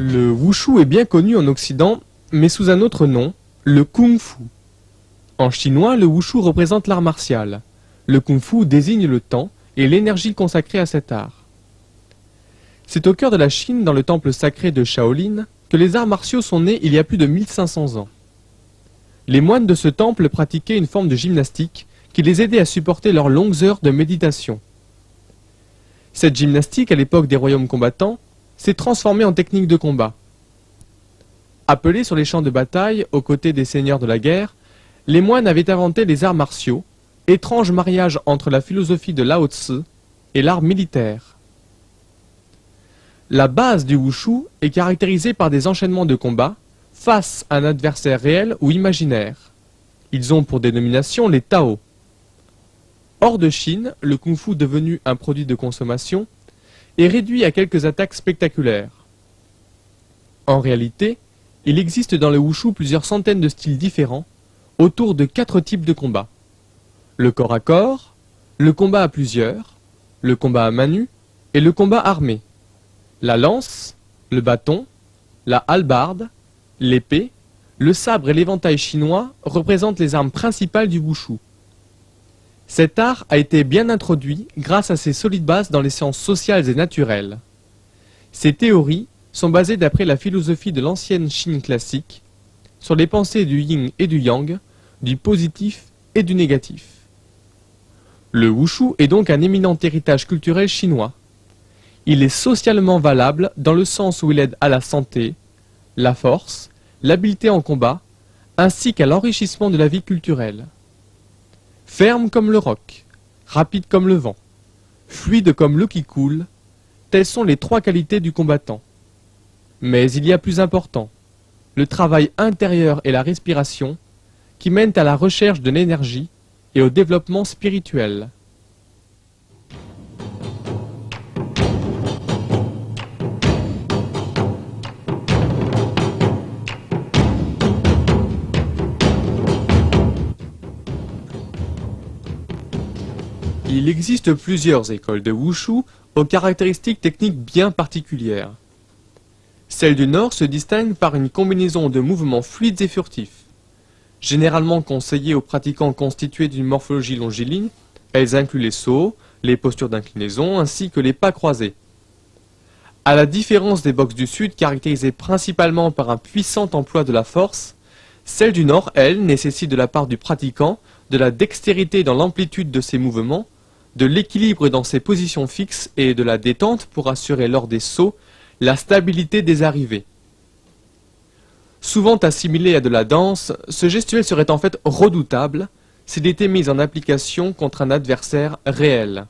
Le wushu est bien connu en Occident, mais sous un autre nom, le kung-fu. En chinois, le wushu représente l'art martial. Le kung-fu désigne le temps et l'énergie consacrée à cet art. C'est au cœur de la Chine, dans le temple sacré de Shaolin, que les arts martiaux sont nés il y a plus de 1500 ans. Les moines de ce temple pratiquaient une forme de gymnastique qui les aidait à supporter leurs longues heures de méditation. Cette gymnastique, à l'époque des royaumes combattants, s'est transformée en technique de combat. Appelés sur les champs de bataille aux côtés des seigneurs de la guerre, les moines avaient inventé les arts martiaux, étrange mariage entre la philosophie de Lao Tzu et l'art militaire. La base du wushu est caractérisée par des enchaînements de combats face à un adversaire réel ou imaginaire. Ils ont pour dénomination les Tao. Hors de Chine, le kung-fu devenu un produit de consommation est réduit à quelques attaques spectaculaires. En réalité, il existe dans le wushu plusieurs centaines de styles différents autour de 4 types de combats. Le corps à corps, le combat à plusieurs, le combat à main nue et le combat armé. La lance, le bâton, la hallebarde, l'épée, le sabre et l'éventail chinois représentent les armes principales du wushu. Cet art a été bien introduit grâce à ses solides bases dans les sciences sociales et naturelles. Ces théories sont basées d'après la philosophie de l'ancienne Chine classique, sur les pensées du yin et du yang, du positif et du négatif. Le wushu est donc un éminent héritage culturel chinois. Il est socialement valable dans le sens où il aide à la santé, la force, l'habileté en combat, ainsi qu'à l'enrichissement de la vie culturelle. Ferme comme le roc, rapide comme le vent, fluide comme l'eau qui coule, telles sont les 3 qualités du combattant. Mais il y a plus important, le travail intérieur et la respiration, qui mènent à la recherche de l'énergie et au développement spirituel. Il existe plusieurs écoles de wushu aux caractéristiques techniques bien particulières. Celle du Nord se distingue par une combinaison de mouvements fluides et furtifs. Généralement conseillées aux pratiquants constitués d'une morphologie longiligne, elles incluent les sauts, les postures d'inclinaison ainsi que les pas croisés. À la différence des boxes du Sud caractérisées principalement par un puissant emploi de la force, celle du Nord, elle, nécessite de la part du pratiquant de la dextérité dans l'amplitude de ses mouvements, de l'équilibre dans ses positions fixes et de la détente pour assurer lors des sauts la stabilité des arrivées. Souvent assimilé à de la danse, ce gestuel serait en fait redoutable s'il était mis en application contre un adversaire réel.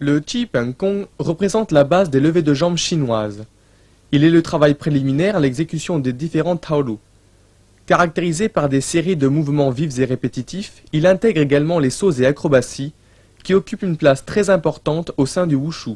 Le Chi Peng Kong représente la base des levées de jambes chinoises. Il est le travail préliminaire à l'exécution des différents Taolu. Caractérisé par des séries de mouvements vifs et répétitifs, il intègre également les sauts et acrobaties, qui occupent une place très importante au sein du wushu.